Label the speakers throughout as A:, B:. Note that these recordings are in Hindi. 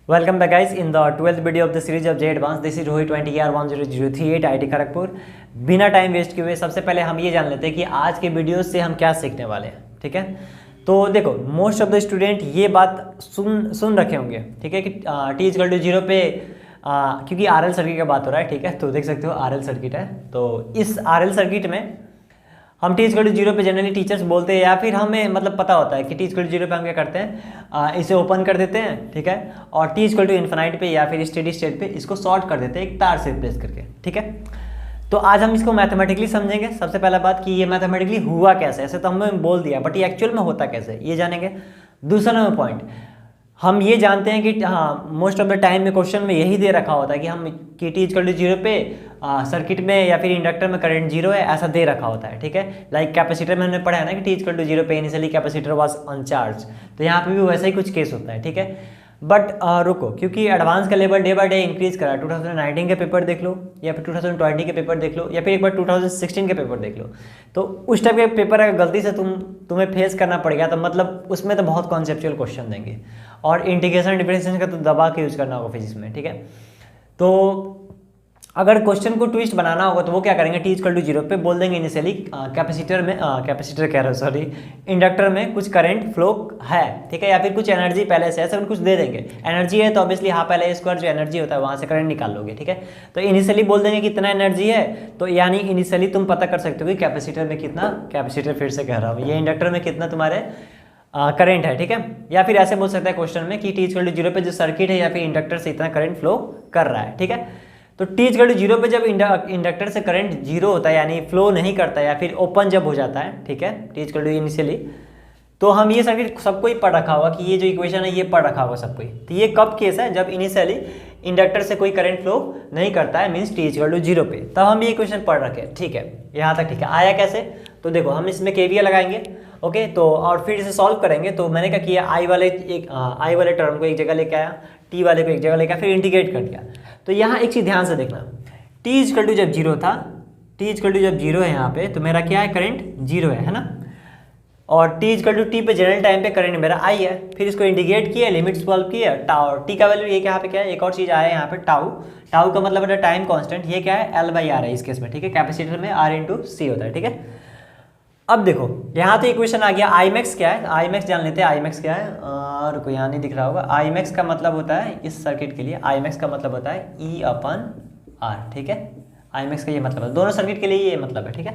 A: Welcome back guys in the 12th video of the series of J Advanced. This is Rohit 20R10038 IIT Kharagpur. बिना टाइम वेस्ट किए हुए सबसे पहले हम ये जान लेते हैं कि आज के वीडियो से हम क्या सीखने वाले हैं। ठीक है, तो देखो मोस्ट ऑफ द स्टूडेंट ये बात सुन रखे होंगे। ठीक है कि t इक्वल टू 0 पे क्योंकि RL सर्किट का बात हो रहा है। ठीक है, तो देख सकते हो RL सर्किट है। तो इस RL सर्किट में हम t इक्वल टू 0 पे जनरली टीचर्स बोलते हैं या फिर हमें मतलब पता होता है कि t इक्वल टू 0 पे हम क्या करते हैं, इसे ओपन कर देते हैं। ठीक है, और t इक्वल टू इन्फिनाइट पे या फिर स्टेडी स्टेट पे इसको शॉर्ट कर देते हैं एक तार से रिप्लेस करके। ठीक है, तो आज हम इसको मैथमेटिकली समझेंगे। सबसे पहला बात कि ये मैथमेटिकली हुआ कैसे, ऐसे तो हमने बोल दिया बट ये एक्चुअल में होता कैसे ये जानेंगे। दूसरा नंबर पॉइंट, हम ये जानते हैं कि हाँ मोस्ट ऑफ द टाइम में क्वेश्चन में यही दे रखा होता है कि हम कि t इक्वल टू 0 पे सर्किट में या फिर इंडक्टर में करंट 0 है, ऐसा दे रखा होता है। ठीक है, लाइक कैपेसिटर में हमने पढ़ा है ना कि t इक्वल टू 0 पे इनिशियली कैपेसिटर वाज अनचार्ज, तो यहाँ पे भी वैसा ही कुछ केस होता है। ठीक है, बट रुको, क्योंकि एडवांस का level day by day increase करा है। 2019 के पेपर देख लो या फिर 2020 के पेपर देख लो या फिर एक बार 2016 के पेपर देख लो, तो उस टाइप के पेपर अगर गलती से तुम्हें फेस करना पड़ेगा तो मतलब उसमें तो बहुत कॉन्सेप्चुअल क्वेश्चन देंगे और इंटीग्रेशन डिफरेंशिएशन का तो दबा के यूज करना होगा फिजिक्स में। ठीक है, तो अगर क्वेश्चन को ट्विस्ट बनाना होगा तो वो क्या करेंगे, t इक्वल टू 0 पे बोल देंगे इनिशियली कैपेसिटर में कैपेसिटर कह रहा हूँ सॉरी इंडक्टर में कुछ करंट फ्लो है। ठीक है, या फिर कुछ एनर्जी पहले से ऐसा कुछ दे देंगे। एनर्जी है तो ऑब्वियसली हाँ पहले स्क्वायर जो एनर्जी होता है वहाँ से करंट निकाल लोगे। ठीक है, तो इनिशियली बोल देंगे कितना एनर्जी है, तो यानी इनिशियली तुम पता कर सकते हो कि कैपेसिटर में कितना, कैपेसिटर फिर से कह रहा हूँ ये इंडक्टर में कितना तुम्हारे करंट है। ठीक है, या फिर ऐसे बोल सकता है क्वेश्चन में कि t इक्वल टू 0 पे जो सर्किट है या फिर इंडक्टर से इतना करंट फ्लो कर रहा है। ठीक है, तो t इक्वल टू 0 पे जब इंडक्टर से करंट 0 होता है यानी फ्लो नहीं करता या फिर ओपन जब हो जाता है, ठीक है, t इक्वल टू इनिशियली, तो हम ये सर्किट सबको ही पढ़ रखा होगा कि ये जो इक्वेशन है ये पढ़ रखा होगा सबको ही। तो ये कब केस है, जब इनिशियली इंडक्टर से कोई करंट फ्लो नहीं करता है, मीन्स t इक्वल टू 0 पे, तब हम ये इक्वेशन पढ़ रखे हैं। ठीक है, यहाँ तक ठीक है। आया कैसे, तो देखो हम इसमें KVL लगाएंगे। ओके, तो और फिर इसे सॉल्व करेंगे। तो मैंने क्या किया, आई वाले टर्म को एक जगह लेके आया, t वाले को एक जगह लेके आया, फिर इंटीग्रेट कर दिया। तो यहाँ एक चीज़ ध्यान से देखना, t इक्वल टू जब 0 था, t इक्वल टू जब 0 है यहाँ पे, तो मेरा क्या है, करंट 0 है ना, और t इक्वल टू t पे जनरल टाइम पे करंट मेरा I है। फिर इसको इंटीग्रेट किया, लिमिट सॉल्व किया, टाउ t का वैल्यू ये यहाँ पे क्या है, एक और चीज़ आया है यहाँ पे टाउ, टाउ का मतलब है टाइम कांस्टेंट, ये क्या है L/R है इस केस में। ठीक है, कैपेसिटर में R इंटू C होता है। ठीक है, अब देखो यहाँ तो इक्वेशन आ गया, आई मैक्स क्या है, आई मैक्स जान लेते हैं। आई मैक्स क्या है, रुको यहाँ नहीं दिख रहा होगा। आई मैक्स का मतलब होता है इस सर्किट के लिए, आई मैक्स का मतलब होता है E/R। ठीक है, आई मैक्स का ये मतलब है, दोनों सर्किट के लिए ये मतलब है। ठीक है,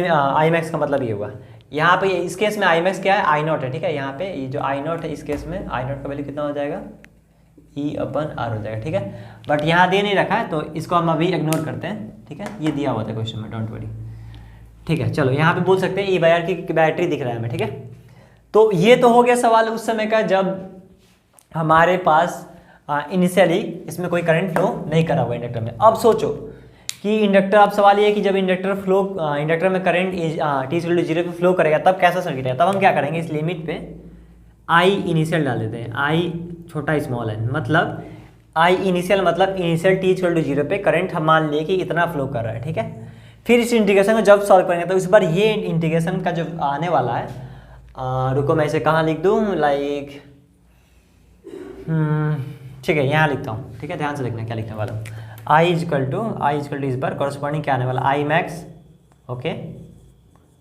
A: आई मैक्स का मतलब ये हुआ। यहाँ पे इस केस में आई मैक्स क्या है, I0 है। ठीक है, यहाँ पे ये जो I0 है इस केस में I0 का वैल्यू कितना हो जाएगा, E/R हो जाएगा। ठीक है, बट यहाँ दे नहीं रखा है तो इसको हम अभी इग्नोर करते हैं। ठीक है, ये दिया हुआ था क्वेश्चन में, डोंट वरी। ठीक है, चलो यहाँ पे बोल सकते हैं E/R की बैटरी दिख रहा है हमें। ठीक है, तो ये तो हो गया सवाल उस समय का जब हमारे पास इनिशियली इसमें कोई करंट फ्लो नहीं करा हुआ इंडक्टर में। अब सोचो कि इंडक्टर, अब सवाल ये है कि जब इंडक्टर में करंट t इक्वल टू 0 पे फ्लो करेगा तब कैसा सर्किट है। तब हम क्या करेंगे, इस लिमिट पे I इनिशियल डाल देते हैं, I छोटा स्मॉल है, मतलब I इनिशियल मतलब इनिशियल t इक्वल टू 0 पे करंट हम मान लिए कि इतना फ्लो कर रहा है। ठीक है, फिर इस इंटीग्रेशन को जब सॉल्व करेंगे तो इस बार ये इंटीग्रेशन का जो आने वाला है, रुको मैं इसे कहाँ लिख दूँ, लाइक ठीक है यहाँ लिखता हूँ। ठीक है, ध्यान से देखना क्या लिखने वाला हूँ। I इक्वल टू इस बार कॉरस्पॉन्डिंग क्या आने वाला, I max, okay,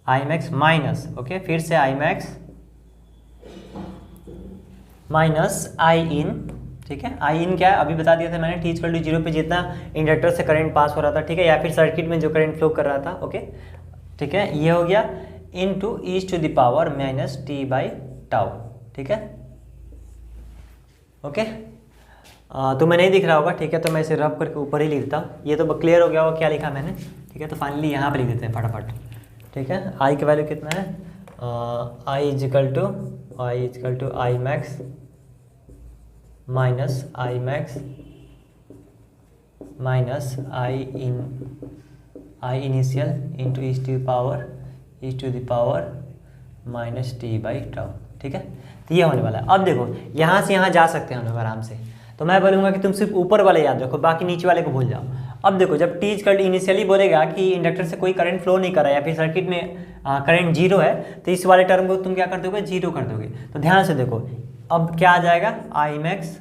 A: I max minus, okay, फिर से I मैक्स माइनस I इन। ठीक है, I इन क्या है, अभी बता दिया था मैंने, t इक्वल टू 0 पे जितना इंडक्टर से करंट पास हो रहा था। ठीक है, या फिर सर्किट में जो करंट फ्लो कर रहा था। ओके, ठीक है, ये हो गया इनटू e⁻ माइनस t/टाउ। ठीक है, ओके, तो मैं नहीं दिख रहा होगा। ठीक है, तो मैं इसे रब करके ऊपर ही लिखता हूँ। ये तो क्लियर हो गया होगा क्या लिखा मैंने। ठीक है, तो फाइनली यहाँ पे लिख देते हैं फटाफट। ठीक है, I की वैल्यू कितना है, I equal to I max minus I max minus I initial into e⁻ minus t/टाउ। ठीक है, तो ये होने वाला है। अब देखो यहाँ से यहाँ जा सकते हैं हम लोग आराम से, तो मैं बोलूँगा कि तुम सिर्फ ऊपर वाले याद रखो, बाकी नीचे वाले को भूल जाओ। अब देखो जब t इक्वल इनिशियली बोलेगा कि इंडक्टर से कोई करंट फ्लो नहीं कर रहा है या फिर सर्किट में करंट 0 है, तो इस वाले टर्म को तुम क्या कर दोगे, 0 कर दोगे। तो ध्यान से देखो अब क्या आ जाएगा, I मैक्स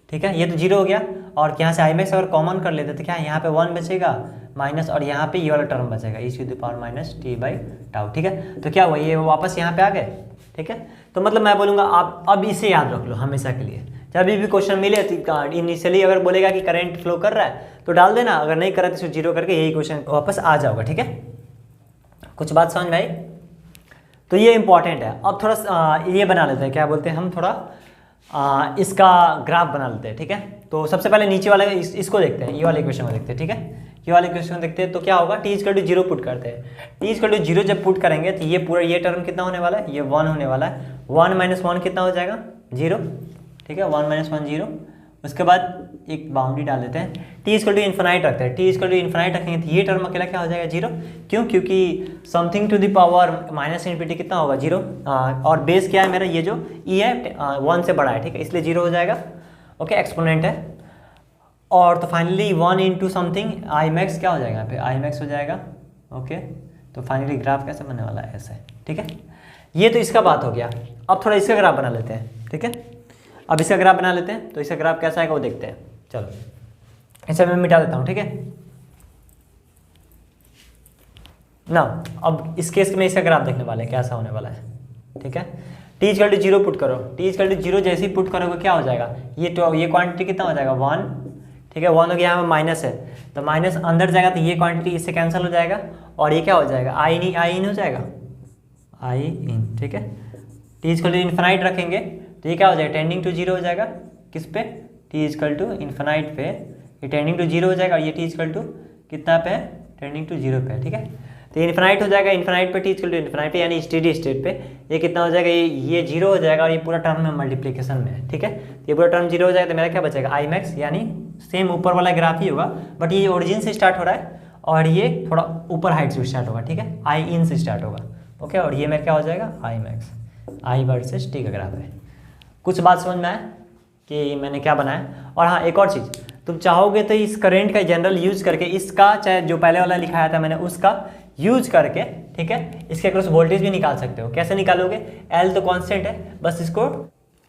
A: ठीक है, ये तो 0 हो गया। और यहाँ से आई मैक्स अगर कॉमन कर लेते तो क्या यहाँ पे 1 बचेगा माइनस, और यहाँ पे ये वाला टर्म बचेगा e⁻t/τ। ठीक है, तो क्या हुआ, ये वापस यहाँ पे आ गए। ठीक है, तो मतलब मैं बोलूँगा आप अब इसे याद रख लो हमेशा के लिए। जब भी क्वेश्चन मिले इनिशियली अगर बोलेगा कि करंट फ्लो कर रहा है तो डाल देना, अगर नहीं कर रहा तो 0 करके यही क्वेश्चन वापस आ जाओगा। ठीक है, कुछ बात समझ में आई? तो ये इंपॉर्टेंट है। अब थोड़ा ये बना लेते हैं, क्या बोलते हैं हम, थोड़ा इसका ग्राफ बना लेते हैं। ठीक है, तो सबसे पहले नीचे वाले इसको देखते हैं, ये वाले क्वेश्चन को देखते हैं। ठीक है, ये वाले क्वेश्चन देखते हैं। तो क्या होगा, t=0 पुट करते हैं। t=0 जब पुट करेंगे तो ये पूरा ये टर्म कितना होने वाला है, ये 1 होने वाला है। 1 - 1 कितना हो जाएगा, 0। ठीक है, 1 - 1 0। उसके बाद एक बाउंड्री डाल देते हैं, t=∞ रखते हैं। t=∞ रखेंगे तो ये टर्म अकेला क्या हो जाएगा, 0। क्यों, क्योंकि समथिंग टू द पावर -∞ कितना होगा, 0। और बेस क्या है मेरा, ये जो e है 1 से बड़ा है। ठीक है, इसलिए 0 हो जाएगा। ओके, एक्सपोनेंट है। और तो फाइनली 1 × समथिंग आई मैक्स क्या हो जाएगा, यहाँ पे आई मैक्स हो जाएगा। ओके, तो फाइनली ग्राफ कैसे बनने वाला है, ऐसे। ठीक है, ये तो इसका बात हो गया। अब थोड़ा इसका ग्राफ बना लेते हैं। ठीक है, अब इसका ग्राफ बना लेते हैं। तो इसका ग्राफ कैसा आएगा वो देखते हैं। चलो इसे मैं मिटा देता हूँ। ठीक है ना, अब इस केस में इसका ग्राफ देखने वाले हैं कैसा होने वाला है। ठीक है, t=0 पुट करो। t=0 जैसे ही पुट करोगे क्या हो जाएगा, ये क्वांटिटी कितना हो जाएगा, 1। ठीक है, 1 हो गया, यहाँ पे माइनस है तो माइनस अंदर जाएगा तो ये क्वांटिटी इससे कैंसिल हो जाएगा और ये क्या हो जाएगा, आई इन हो जाएगा, आई इन। ठीक है, t=∞ रखेंगे तो ये क्या हो जाएगा, टेंडिंग टू 0 हो जाएगा। किस पे, t=∞ पे ये टेंडिंग टू 0 हो जाएगा और ये t= कितना पे है, टेंडिंग टू 0 पे है। ठीक है, तो इन्फिनाइट हो जाएगा, इन्फिनाइट पे t=∞ पे यानी स्टेडी स्टेट पे ये कितना हो जाएगा, ये 0 हो जाएगा और ये पूरा टर्म में मल्टीप्लिकेशन में है। ठीक है, ये पूरा टर्म 0 हो जाएगा तो मेरा क्या बचेगा, आई मैक्स, यानी सेम ऊपर वाला ग्राफ ही होगा बट ये ओरिजिन से स्टार्ट हो रहा है और ये थोड़ा ऊपर हाइट से स्टार्ट होगा। ठीक है, आई इन से स्टार्ट होगा। ओके, और ये मेरा क्या हो जाएगा, I max, I versus T का ग्राफ है। कुछ बात समझ में आया कि मैंने क्या बनाया। और हाँ, एक और चीज़, तुम चाहोगे तो इस करंट का जनरल यूज करके इसका, चाहे जो पहले वाला लिखाया था मैंने उसका यूज करके, ठीक है, इसके अक्रॉस वोल्टेज भी निकाल सकते हो। कैसे निकालोगे, एल तो कांस्टेंट है, बस इसको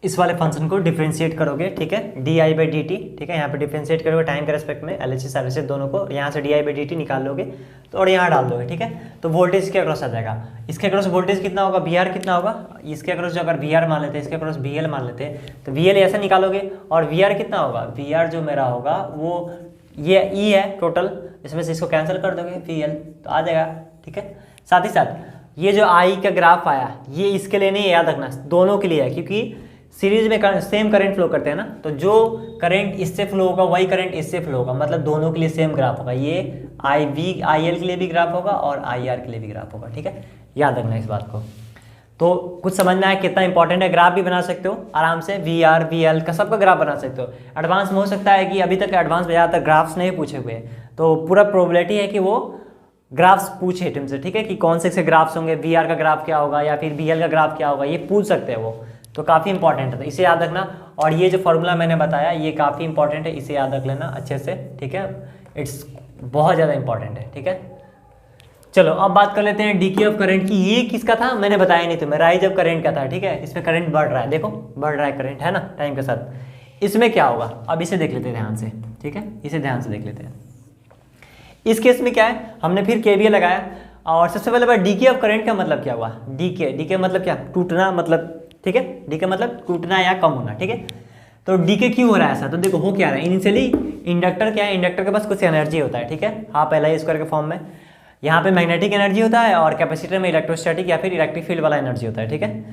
A: इस वाले फंक्शन को डिफ्रेंशिएट करोगे। ठीक है, di/dt। ठीक है, यहाँ पे डिफ्रेंशिएट करोगे टाइम के रेस्पेक्ट में, LHS RHS दोनों को, यहाँ से di/dt निकाल लोगे तो और यहाँ डाल दोगे। ठीक है, तो वोल्टेज इसके अक्रॉस आ जाएगा। इसके अक्रॉस वोल्टेज कितना होगा, VR कितना होगा, इसके अक्रॉस जो अगर VR मान लेते हैं, इसके अक्रॉस VL मान लेते हैं तो VL ऐसे निकालोगे और VR कितना होगा, VR जो मेरा होगा वो ये E है टोटल, इसमें से इसको कैंसिल कर दोगे VL तो आ जाएगा। ठीक है, साथ ही साथ ये जो I का ग्राफ आया ये इसके लिए नहीं, याद रखना दोनों के लिए है, क्योंकि सीरीज में सेम करंट फ्लो करते हैं ना, तो जो करंट इससे फ्लो होगा वही करंट इससे फ्लो होगा, मतलब दोनों के लिए सेम ग्राफ होगा। ये IL के लिए भी ग्राफ होगा और IR के लिए भी ग्राफ होगा। ठीक है, याद रखना इस बात को। तो कुछ समझना है कितना इंपॉर्टेंट है, ग्राफ भी बना सकते हो आराम से, VR VL का सबका ग्राफ बना सकते हो। एडवांस में हो सकता है कि अभी तक एडवांस में ज़्यादातर ग्राफ्स नहीं पूछे हुए, तो पूरा प्रोबेबिलिटी है कि वो ग्राफ्स पूछे तुमसे। ठीक है, कि कौन से ग्राफ्स होंगे, VR का ग्राफ क्या होगा या फिर VL का ग्राफ क्या होगा, ये पूछ सकते हैं वो, तो काफ़ी इंपॉर्टेंट है, तो इसे याद रखना। और ये जो फॉर्मूला मैंने बताया ये काफ़ी इंपॉर्टेंट है, इसे याद रख लेना अच्छे से। ठीक है, इट्स बहुत ज़्यादा इंपॉर्टेंट है। ठीक है, चलो अब बात कर लेते हैं डीके ऑफ करंट की। ये किसका था मैंने बताया नहीं तुम्हें, राइज ऑफ करंट का था। ठीक है, इसमें करंट बढ़ रहा है, देखो बढ़ रहा है करंट, है ना, टाइम के साथ। इसमें क्या होगा, अब इसे देख लेते हैं ध्यान से। ठीक है, इसे ध्यान से देख लेते हैं। इस केस में क्या है, हमने फिर KVL लगाया और सबसे पहले बार डीके ऑफ करंट का मतलब क्या हुआ, डीके मतलब क्या, टूटना मतलब। ठीक है, डीके मतलब टूटना या कम होना। ठीक है, तो डीके क्यों हो रहा है ऐसा, तो देखो हो क्या रहा है, इनिशियली इंडक्टर क्या है, इंडक्टर के पास कुछ एनर्जी होता है। ठीक है, हाफ LI² के फॉर्म में, यहाँ पे मैग्नेटिक एनर्जी होता है और कैपेसिटर में इलेक्ट्रोस्टैटिक या फिर इलेक्ट्रिक फील्ड वाला एनर्जी होता है। ठीक है,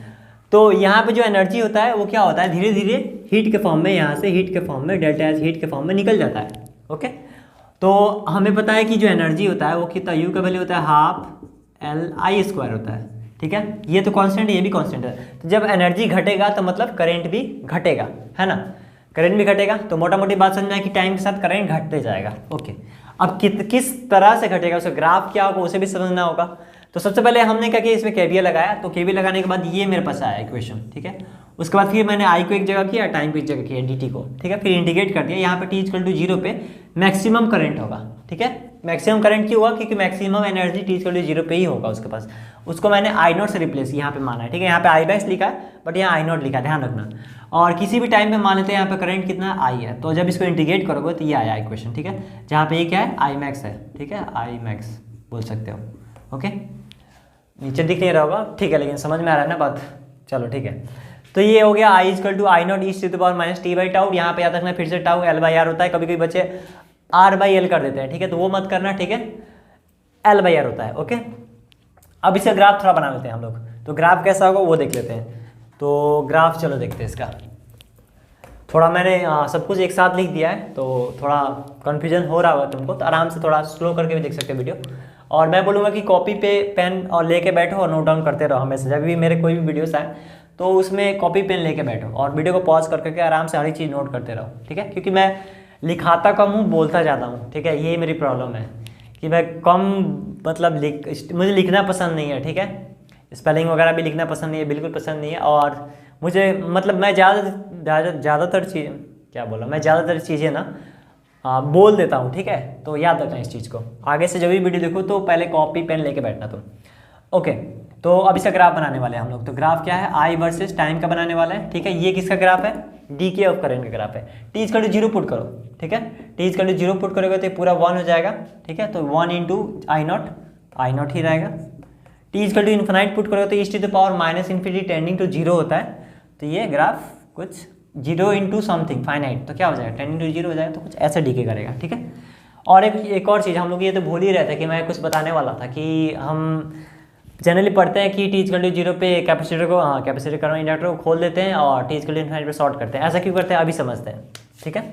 A: तो यहाँ पे जो एनर्जी होता है वो क्या होता है, धीरे धीरे हीट के फॉर्म में, यहाँ से हीट के फॉर्म में, डेल्टा एच हीट के फॉर्म में निकल जाता है। ओके, तो हमें पता है कि जो एनर्जी होता है वो कितना, U का वैल्यू होता है ½ LI² होता है। ठीक है, ये तो कांस्टेंट है, ये भी कांस्टेंट है, तो जब एनर्जी घटेगा तो मतलब करंट भी घटेगा, है ना, करंट भी घटेगा। तो मोटा मोटी बात समझना है कि टाइम के साथ करंट घटते जाएगा। ओके, अब किस तरह से घटेगा, उसका ग्राफ क्या होगा उसे भी समझना होगा। तो सबसे पहले हमने क्या किया, इसमें KVL लगाया, तो KVL लगाने के बाद ये मेरे पास आया इक्वेशन। ठीक है, उसके बाद फिर मैंने I को एक जगह किया, टाइम को एक जगह किया, dt को। ठीक है, फिर इंटीग्रेट कर दिया, यहाँ पे t=0 पे मैक्सिमम करंट होगा। ठीक है, मैक्सिमम करंट क्यों हुआ, क्योंकि maximum energy t equal to 0 पे ही होगा उसके पास। उसको मैंने आई नॉट से रिप्लेस यहाँ पे माना है, ठीक है। यहाँ पे आई मैक्स लिखा है बट यहाँ आई नॉट लिखा है, ध्यान रखना। और किसी भी टाइम पे मान लेते हैं यहाँ पे करंट कितना आई है, तो जब इसको इंटीग्रेट करोगे तो ये आया इक्वेशन, ठीक है। जहाँ पे ये क्या है, आई मैक्स है, ठीक है, आई मैक्स बोल सकते हो, ओके। नीचे दिख नहीं रहा होगा, ठीक है, लेकिन समझ में आ रहा है ना बात, चलो ठीक है। तो ये हो गया I equal to I not E to the power minus T by tau. यहाँ पे याद रखना फिर से टाउ एल बाई आर होता है, कभी कभी बच्चे आर बाई एल कर देते हैं, ठीक है, तो वो मत करना, ठीक है, एल बाई आर होता है, ओके। अब इसका ग्राफ थोड़ा बना लेते हैं हम लोग, तो ग्राफ कैसा होगा वो देख लेते हैं। तो ग्राफ चलो देखते हैं इसका। थोड़ा मैंने सब कुछ एक साथ लिख दिया है, तो थोड़ा कन्फ्यूजन हो रहा होगा तुमको, तो आराम से थोड़ा स्लो करके भी देख सकते हो वीडियो। और मैं बोलूँगा कि कॉपी पे पेन और लेके बैठो और नोट डाउन करते रहो हमेशा। जब भी मेरे कोई भी वीडियोस आए तो उसमें कॉपी पेन लेके बैठो और वीडियो को पॉज करके आराम से हर एक चीज़ नोट करते रहो, ठीक है। क्योंकि मैं लिखाता कम हूँ, बोलता ज़्यादा हूँ, ठीक है। ये मेरी प्रॉब्लम है कि मैं कम मतलब मुझे लिखना पसंद नहीं है, ठीक है। स्पेलिंग वगैरह भी लिखना पसंद नहीं है, बिल्कुल पसंद नहीं है। और मुझे मतलब मैं ज़्यादातर चीज़ क्या बोला, मैं ज़्यादातर चीज़ें ना बोल देता हूँ, ठीक है। तो याद रखना इस चीज़ को, आगे से जब भी वीडियो देखो तो पहले कॉपी पेन लेके बैठना तुम, ओके। तो अब इसका ग्राफ बनाने वाले हैं हम लोग। तो ग्राफ क्या है, आई वर्सेस टाइम का बनाने वाला है, ठीक है। ये किसका ग्राफ है, डीके ऑफ करंट का ग्राफ है। टी इक्वल टू 0 पुट करो, ठीक है। टी इक्वल टू 0 पुट करोगे तो पूरा 1 हो जाएगा, ठीक है। तो 1 इंटू आई नॉट ही रहेगा। T equal to infinite put करोगे तो E to the power minus infinity tending to 0 होता है। तो ये ग्राफ कुछ 0 इंटू समथिंग फाइनाइट, तो क्या हो जाएगा, टेंडिंग टू 0 हो जाएगा, तो कुछ ऐसा डीके करेगा, ठीक है। और एक और चीज़ हम लोग ये तो भूल ही रहे थे कि मैं कुछ बताने वाला था कि हम जनरली पढ़ते हैं कि टी इक्वल टू 0 पे कैपेसिटर को कैपेसिटर करो इंडक्टर को खोल देते हैं और टी इक्वल टू इन्फिनिटी पे शॉर्ट करते हैं। ऐसा क्यों करते हैं अभी समझते हैं, ठीक है।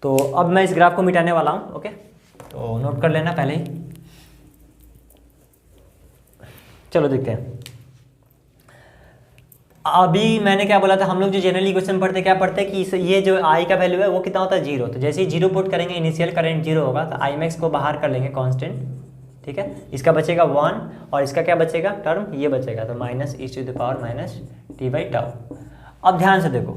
A: तो अब मैं इस ग्राफ को मिटाने वाला हूँ, ओके। तो नोट कर लेना पहले ही, चलो देखते हैं। अभी मैंने क्या बोला था, हम लोग जो जनरली क्वेश्चन पढ़ते क्या पढ़ते हैं कि ये जो आई का वैल्यू है वो कितना होता है, 0। तो जैसे ही 0 पुट करेंगे इनिशियल करंट 0 होगा, तो आई मैक्स को बाहर कर लेंगे कांस्टेंट, ठीक है। इसका बचेगा 1 और इसका क्या बचेगा टर्म, ये बचेगा, तो minus E to the power minus T by tau. अब ध्यान से देखो,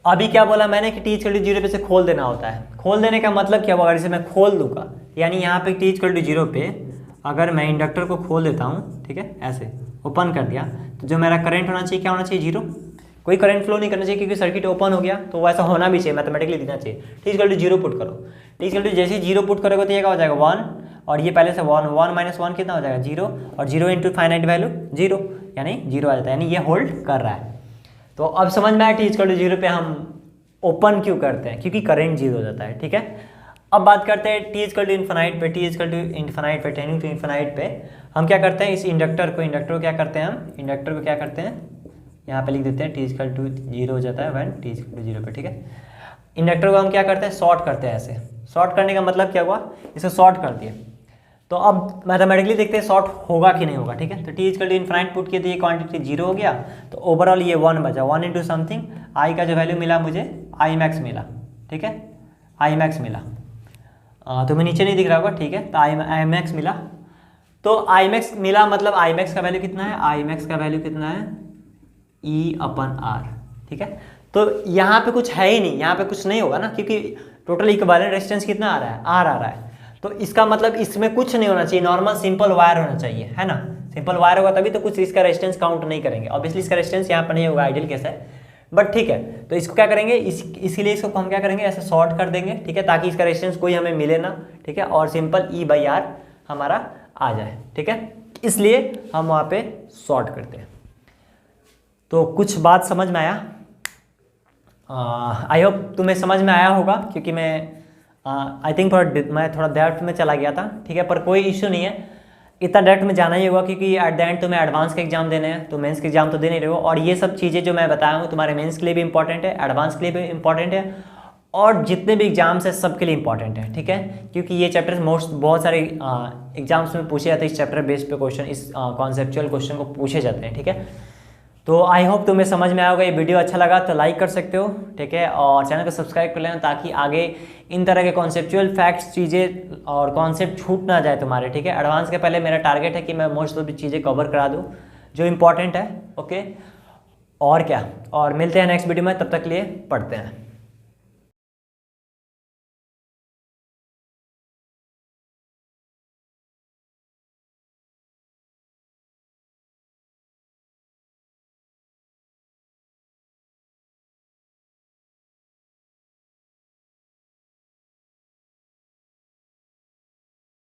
A: अभी क्या बोला मैंने कि टी इक्वल टू 0 पे से खोल देना होता है। खोल देने का मतलब क्या होगा, अगर इसे मैं खोल दूंगा, यानी यहाँ पे टी इक्वल टू 0 पे अगर मैं इंडक्टर को खोल देता हूँ, ठीक है, ऐसे ओपन कर दिया, तो जो मेरा करंट होना चाहिए क्या होना चाहिए, 0। कोई करंट फ्लो नहीं करना चाहिए क्योंकि सर्किट ओपन हो गया, तो वैसा होना भी चाहिए, मैथमेटिकली दिखना चाहिए। टी इक्वल टू 0 पुट करो, टी इक्वल टू जैसे 0 पुट करोगे तो ये क्या हो जाएगा 1, और ये पहले से 1 माइनस 1 कितना हो जाएगा 0, और 0 इंटू फाइनाइट वैल्यू 0, यानी 0 आ जाता है, यानी ये होल्ड कर रहा है। तो अब समझ में आया टी इक्वल टू 0 पे हम ओपन क्यों करते हैं, क्योंकि करंट 0 हो जाता है, ठीक है। अब बात करते हैं टी इक्वल टू इन्फिनाइट पे, टी इक्वल टू इन्फिनाइट पे, टेंडिंग टू इन्फिनाइट पे हम क्या करते हैं, इस इंडक्टर को क्या करते हैं, हम इंडक्टर को क्या करते हैं, यहाँ पे लिख देते हैं टी इक्वल टू 0 हो जाता है व्हेन टी इक्वल टू 0 पे, ठीक है। इंडक्टर को हम क्या करते हैं, शॉर्ट करते हैं। ऐसे शॉर्ट करने का मतलब क्या हुआ, इसे शॉर्ट कर दिए। तो अब मैथमेटिकली देखते हैं शॉर्ट होगा कि नहीं होगा, ठीक है। तो T equal to infinite put किए तो ये क्वांटिटी 0 हो गया, तो ओवरऑल ये 1 बचा, 1 इंटू समथिंग, आई का जो वैल्यू मिला मुझे आई मैक्स मिला, ठीक है, आई मैक्स मिला। तो मैं नीचे नहीं दिख रहा होगा, ठीक है। तो आई मैक्स मिला, तो आई मैक्स मिला मतलब आई मैक्स का वैल्यू कितना है, आई मैक्स का वैल्यू कितना है, ई अपन आर, ठीक है। तो यहाँ पे कुछ है ही नहीं, यहाँ पे कुछ नहीं होगा ना, क्योंकि टोटल इक्विवेलेंट रेजिस्टेंस कितना आ रहा है, आर आ रहा है। तो इसका मतलब इसमें कुछ नहीं होना चाहिए, नॉर्मल सिंपल वायर होना चाहिए, है ना। सिंपल वायर होगा तभी तो कुछ इसका रेजिस्टेंस काउंट नहीं करेंगे। ऑब्वियसली इसका रेजिस्टेंस यहाँ पर नहीं होगा, आइडियल केस है, बट ठीक है। तो इसको क्या करेंगे, इसीलिए इसको हम क्या करेंगे, ऐसे शॉर्ट कर देंगे, ठीक है, ताकि इसका रेजिस्टेंस कोई हमें मिले ना, ठीक है। और सिंपल ई बाई आर हमारा आ जाए, ठीक है। इसलिए हम वहाँ पे शॉर्ट करते हैं। तो कुछ बात समझ में आया, आई होप तुम्हें समझ में आया होगा, क्योंकि मैं आई थिंक मैं थोड़ा डेप्थ में चला गया था, ठीक है। पर कोई इशू नहीं है, इतना डेप्थ में जाना ही होगा, क्योंकि एट द एंड तुम्हें एडवांस के एग्जाम देने हैं, तो मेंस के एग्जाम तो दे नहीं रहे हो। और ये सब चीज़ें जो मैं बताया हूँ तुम्हारे मेंस के लिए भी इंपॉर्टेंट है, एडवांस के लिए भी इंपॉर्टेंट है, और जितने भी एग्जाम्स हैं सबके लिए इंपॉर्टेंट है, ठीक है। क्योंकि ये चैप्टर्स बहुत सारे एग्जाम्स में पूछे जाते हैं, इस चैप्टर बेस्ड पे क्वेश्चन, इस कॉन्सेप्चुअल क्वेश्चन को पूछे जाते हैं, ठीक है। तो आई होप तुम्हें समझ में आया होगा। ये वीडियो अच्छा लगा तो लाइक कर सकते हो, ठीक है, और चैनल को सब्सक्राइब कर लेना, ताकि आगे इन तरह के कॉन्सेप्चुअल फैक्ट्स चीज़ें और कॉन्सेप्ट छूट ना जाए तुम्हारे, ठीक है। एडवांस के पहले मेरा टारगेट है कि मैं मोस्ट ऑफ द चीज़ें कवर करा दूँ जो इंपॉर्टेंट है, ओके। और क्या, और मिलते हैं नेक्स्ट वीडियो में, तब तक लिए पढ़ते हैं।